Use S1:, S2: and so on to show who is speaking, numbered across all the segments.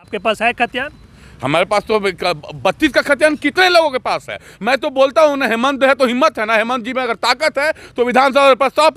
S1: आपके पास है खतियान?
S2: हमारे पास तो 32 का खतियान कितने लोगों के पास है। मैं तो बोलता हूँ ना, हेमंत है तो हिम्मत है ना, हेमंत जी में अगर ताकत है तो विधानसभा में प्रस्ताव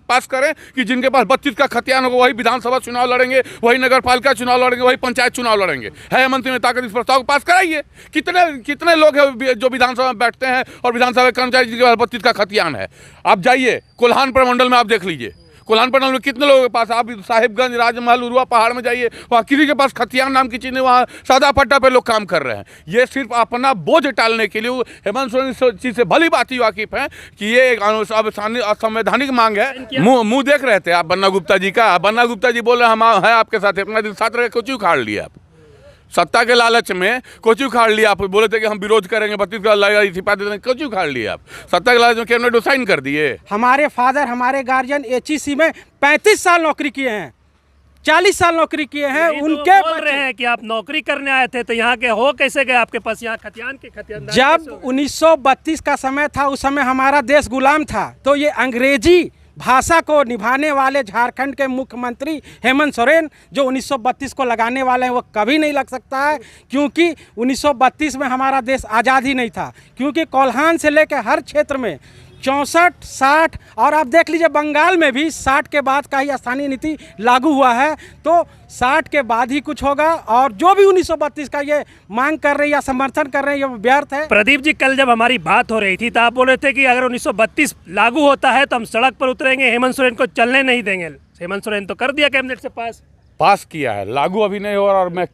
S2: पास करें कि जिनके पास 32 का खतियान होगा वही विधानसभा चुनाव लड़ेंगे, वही नगर पालिका चुनाव लड़ेंगे, वही पंचायत चुनाव लड़ेंगे। है हेमंत जी में ताकत, इस प्रस्ताव को पास कराइए। कितने लोग हैं जो विधानसभा में बैठते हैं और विधानसभा कर्मचारी जिनके पास 32 का खतियान है। आप जाइए कोल्हान प्रमंडल में, आप देख लीजिए कोल्हान प्रमंडल में कितने लोगों के पास। आप साहिबगंज, राजमहल, उरुआ पहाड़ में जाइए, वहाँ किसी के पास खतियान नाम की चीज़ नहीं, वहाँ सादा पट्टा पे लोग काम कर रहे हैं। ये सिर्फ अपना बोझ टालने के लिए। हेमंत सोरेन इस चीज़ से भली भांति वाकिफ हैं कि ये एक असंवैधानिक मांग है। मुंह देख रहे थे आप बन्ना गुप्ता जी का। बन्ना गुप्ता जी बोल रहे हम हैं आपके साथ, इतना दिन साथ रह कुछ उखाड़ लिया आप, सत्ता के लालच में कुछ उखाड़ लिया आप। बोले थे कि हम विरोध करेंगे, 32 का छिपा देते, कुछ उखाड़ लिया आप। सत्ता के लालच में कैबिनेट साइन कर दिए।
S3: हमारे फादर, हमारे गार्जियन HEC में 35 साल नौकरी किए हैं, 40 साल नौकरी किए हैं। उनके
S1: बोल रहे हैं कि आप नौकरी करने आए थे, तो यहाँ के हो कैसे गए आपके पास यहाँ खतियान के खतियान?
S3: जब 1932 का समय था, उस समय हमारा देश गुलाम था, तो ये अंग्रेजी भाषा को निभाने वाले झारखंड के मुख्यमंत्री हेमंत सोरेन जो 1932 को लगाने वाले हैं, वो कभी नहीं लग सकता है, क्योंकि 1932 में हमारा देश आज़ाद ही नहीं था। क्योंकि कोल्हान से लेकर हर क्षेत्र में 64, 60 और आप देख लीजिए बंगाल में भी 60 के बाद का ही स्थानीय नीति लागू हुआ है, तो 60 के बाद ही कुछ होगा। और जो भी 1932 का ये मांग कर रहे हैं या समर्थन कर रहे हैं, ये व्यर्थ है।
S1: प्रदीप जी, कल जब हमारी बात हो रही थी तो आप बोले थे कि अगर 1932 लागू होता है तो हम सड़क पर उतरेंगे, हेमंत सोरेन को चलने नहीं देंगे। हेमंत सोरेन तो कर दिया कैबिनेट से पास
S2: किया है, लागू अभी नहीं हो रहा। और मैं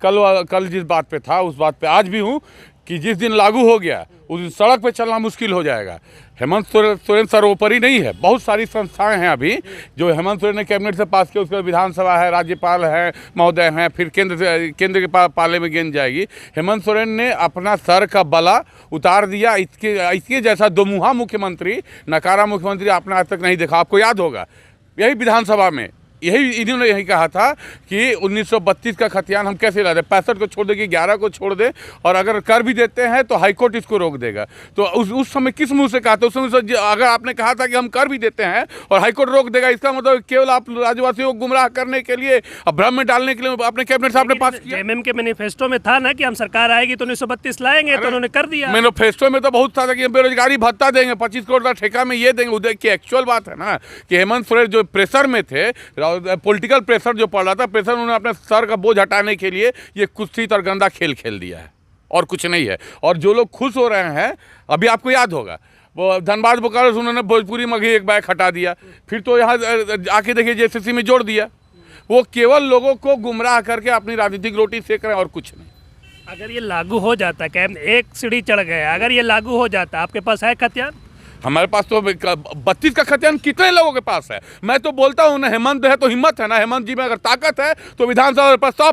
S2: कल जिस बात पे था उस बात पे आज भी हूँ कि जिस दिन लागू हो गया उस दिन सड़क पे चलना मुश्किल हो जाएगा। हेमंत सोरेन सर्वोपरि नहीं है। बहुत सारी संस्थाएं हैं अभी जो हेमंत सोरेन ने कैबिनेट से पास किया, उसके बाद विधानसभा है, राज्यपाल है महोदय हैं, फिर केंद्र के पाले में गेंद जाएगी। हेमंत सोरेन ने अपना सर का बला उतार दिया। इसके जैसा दोमुहा मुख्यमंत्री, नकारा मुख्यमंत्री आपने आज तक नहीं देखा। आपको याद होगा यही विधानसभा में इन्होंने यही कहा था कि 1932 का खतियान हम कैसे ला दें, 65 को छोड़ दे कि 11 को छोड़ दे, और अगर कर भी देते हैं तो हाईकोर्ट इसको रोक देगा। तो उस समय किस मुंह से कहा था? उस समय अगर आपने कहा था कि हम कर भी देते हैं और हाईकोर्ट रोक देगा, इसका मतलब केवल आप राज्यवासियों को गुमराह करने के लिए, भ्रम में डालने के लिए अपने कैबिनेट से आपने पास किया।
S1: एमएम के मैनिफेस्टो में था ना कि हम सरकार आएगी तो 1932 लाएंगे, तो उन्होंने कर दिया।
S2: मैनिफेस्टो में तो बहुत था कि हम बेरोजगारी भत्ता देंगे, 25 करोड़ का ठेका में ये देंगे। उधर की एक्चुअल बात है ना कि हेमंत सोरेन जो प्रेशर में थे, पॉलिटिकल प्रेशर जो पड़ रहा था, प्रेशर उन्होंने अपने सर का बोझ हटाने के लिए ये कुत्सित और गंदा खेल दिया है, और कुछ नहीं है। और जो लोग खुश हो रहे हैं, अभी आपको याद होगा वो धनबाद बोकारो से उन्होंने भोजपुरी मघी एक बैग हटा दिया, फिर तो यहाँ आके देखिए JCC में जोड़ दिया। वो केवल लोगों को गुमराह करके अपनी राजनीतिक रोटी सेक रहे हैं और कुछ नहीं।
S1: अगर ये लागू हो जाता, कैब एक सीढ़ी चढ़ गया, अगर ये लागू हो जाता, आपके पास है खतियान?
S2: हमारे पास तो 32 का खतियान कितने लोगों के पास है। मैं तो बोलता हूँ ना, हेमंत है तो हिम्मत है ना, हेमंत जी में अगर ताकत है तो विधानसभा में प्रस्ताव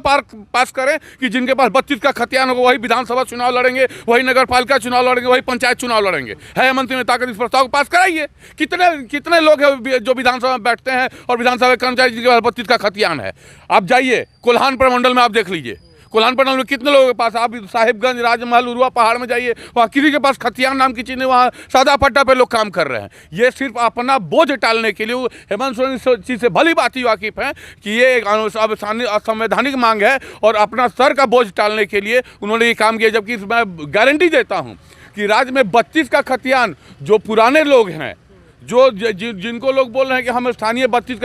S2: पास करें कि जिनके पास 32 का खतियान होगा वही विधानसभा चुनाव लड़ेंगे, वही नगर पालिका चुनाव लड़ेंगे, वही पंचायत चुनाव लड़ेंगे। है हेमंत जी में ताकत, इस प्रस्ताव को पास कराइए। कितने लोग हैं जो विधानसभा में बैठते हैं और विधानसभा कर्मचारी जिनके पास 32 का खतियान है। आप जाइए कोल्हान प्रमंडल में, आप देख लीजिए कोल्हान प्रमंडल में कितने लोगों के पास। आप साहिबगंज, राजमहल, उरुआ पहाड़ में जाइए, वहाँ किसी के पास खतियान नाम की चीज़ नहीं, वहाँ सादा पट्टा पे लोग काम कर रहे हैं। ये सिर्फ अपना बोझ टालने के लिए। हेमंत सोरेन इस चीज़ से भली भांति वाकिफ हैं कि ये एक असंवैधानिक मांग है, और अपना सर का बोझ टालने के लिए उन्होंने ये काम किया। जबकि मैं गारंटी देता हूँ कि राज्य में 32 का खतियान जो पुराने लोग हैं, जो जिनको लोग बोल रहे हैं कि हम स्थानीय 32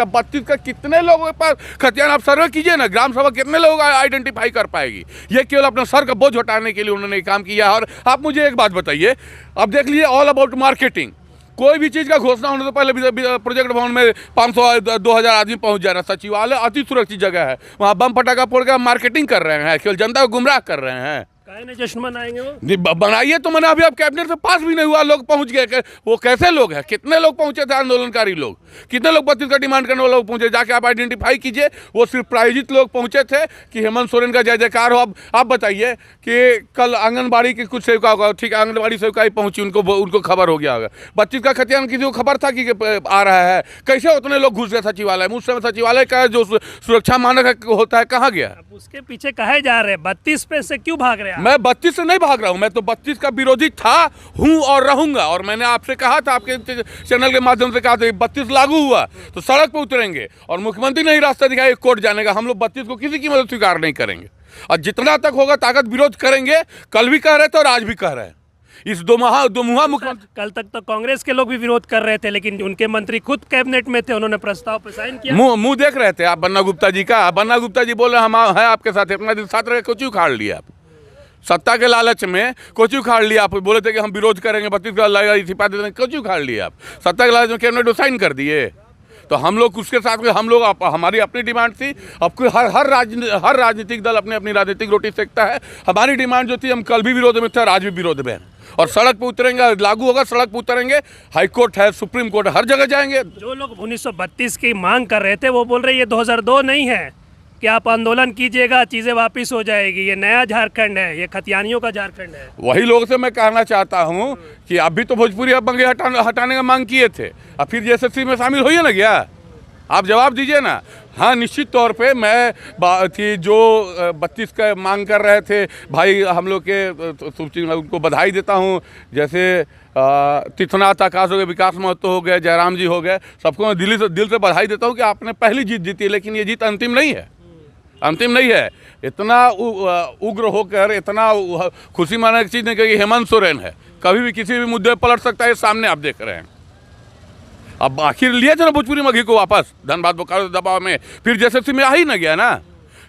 S2: का कितने लोगों के पास खतियान, आप सर्वे कीजिए ना, ग्राम सभा कितने लोग आइडेंटिफाई कर पाएगी। ये केवल अपना सर का बोझ हटाने के लिए उन्होंने काम किया। और आप मुझे एक बात बताइए, अब देख लीजिए ऑल अबाउट मार्केटिंग। कोई भी चीज़ का घोषणा होने से पहले प्रोजेक्ट भवन में 500-2000 आदमी पहुंच जा रहा है। सचिवालय अति सुरक्षित जगह है, वहाँ बम फटाखा फोड़ के मार्केटिंग कर रहे हैं, केवल जनता को गुमराह कर रहे हैं।
S1: जश्न मनाएंगे वो
S2: बनाइए तो मैंने अभी आप कैबिनेट से पास भी नहीं हुआ, लोग पहुंच गए। वो कैसे लोग हैं? कितने लोग पहुंचे थे आंदोलनकारी लोग? कितने लोग 32 का डिमांड करने वाले लोग पहुंचे? जाके आप आइडेंटिफाई कीजिए। वो सिर्फ प्रायोजित लोग पहुंचे थे कि हेमंत सोरेन का जय जयकार हो। अब आप बताइए कि कल आंगनबाड़ी की कुछ सेविका होगा, ठीक है, आंगनबाड़ी सेविका ही पहुंची, उनको खबर हो गया होगा। 32 का खतियान किसी को खबर था कि आ रहा है? कैसे उतने लोग घुस गए सचिवालय में? उस समय सचिवालय का जो सुरक्षा मानक होता है कहाँ गया?
S1: उसके पीछे कहे जा रहे हैं 32 पे से क्यों भाग रहे हैं?
S2: मैं 32 से नहीं भाग रहा हूं, मैं तो 32 का विरोधी था, हूं और रहूंगा। और मैंने आपसे कहा था, आपके चैनल के माध्यम से कहा था, 32 लागू हुआ तो सड़क पर उतरेंगे, और मुख्यमंत्री ने ही रास्ता दिखाया कोर्ट जाने का। हम लोग 32 को किसी की मदद स्वीकार नहीं करेंगे। और जितना तक होगा ताकत विरोध करेंगे। कल भी कह रहे थे और आज भी कह रहे हैं। इस दोमुहा मुख्यमंत्री,
S1: कल तक तो कांग्रेस के लोग भी विरोध कर रहे थे, लेकिन उनके मंत्री खुद कैबिनेट में थे, उन्होंने प्रस्ताव पे साइन किया।
S2: मुंह देख रहे थे आप बन्ना गुप्ता जी का। बन्ना गुप्ता जी बोल रहे हम हैं आपके साथ, अपना दिल साथ रहे, कुछ उखाड़ लिया आप। सत्ता के लालच में कुछ उखाड़ लिया आप। बोले थे कि हम विरोध करेंगे, 32 का इस्तीफा दे देंगे, कुछ उखाड़ लिया आप। सत्ता के लालच में कैबिनेट साइन कर दिए। तो हम लोग उसके साथ, हम लोग हमारी अपनी डिमांड थी। अब हर राजनीतिक दल अपनी अपनी राजनीतिक रोटी सेकता है। हमारी डिमांड जो थी, हम कल भी विरोध में थे और आज भी विरोध में हैं, और सड़क पे उतरेंगे। लागू होगा, सड़क पे उतरेंगे। हाई कोर्ट है, सुप्रीम कोर्ट है, हर जगह जाएंगे।
S1: जो लोग 1932 की मांग कर रहे थे वो बोल रहे ये 2002 नहीं है कि आप आंदोलन कीजिएगा चीज़ें वापस हो जाएगी, ये नया झारखंड है, ये खतियानियों का झारखंड है।
S2: वही लोगों से मैं कहना चाहता हूँ कि अभी तो भोजपुरी अब बंगे हटाने का मांग किए थे, अब फिर JSSC में शामिल होइए ना क्या? आप जवाब दीजिए ना। हाँ, निश्चित तौर पे मैं थी जो 32 का मांग कर रहे थे भाई, हम लोग के उनको बधाई देता हूँ। जैसे तीर्थनाथ आकाश हो गए, विकास महतो हो गए, जयराम जी हो गए, सबको मैं दिल से बधाई देता हूँ कि आपने पहली जीत जीती। लेकिन ये जीत अंतिम नहीं है, अंतिम नहीं है। इतना उग्र होकर, इतना खुशी मानने की चीज़ नहीं कि हेमंत सोरेन है, कभी भी किसी भी मुद्दे पर पलट सकता है। सामने आप देख रहे हैं। अब आखिर लिए थे ना भोजपुरी मघी को वापस, धनबाद बोकारो दबाव में, फिर JSSC में आ ही ना गया ना।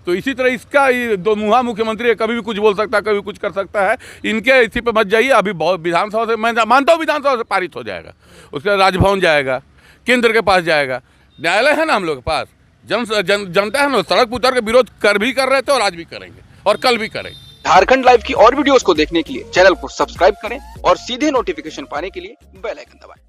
S2: तो इसी तरह इसका ये दोमुहा मुख्यमंत्री है, कभी भी कुछ बोल सकता है, कभी कुछ कर सकता है। इनके इसी पे मत जाइए। अभी बहुत विधानसभा से, मैं मानता हूँ विधानसभा से पारित हो जाएगा, उसके बाद राजभवन जाएगा, केंद्र के पास जाएगा, न्यायालय है ना हम लोग के पास। जनता है ना, सड़क पर उतर के विरोध कर रहे थे और आज भी करेंगे और कल भी करेंगे।
S4: झारखंड लाइव की और वीडियोस को देखने के लिए चैनल को सब्सक्राइब करें और सीधे नोटिफिकेशन पाने के लिए बेल आइकन दबाएं।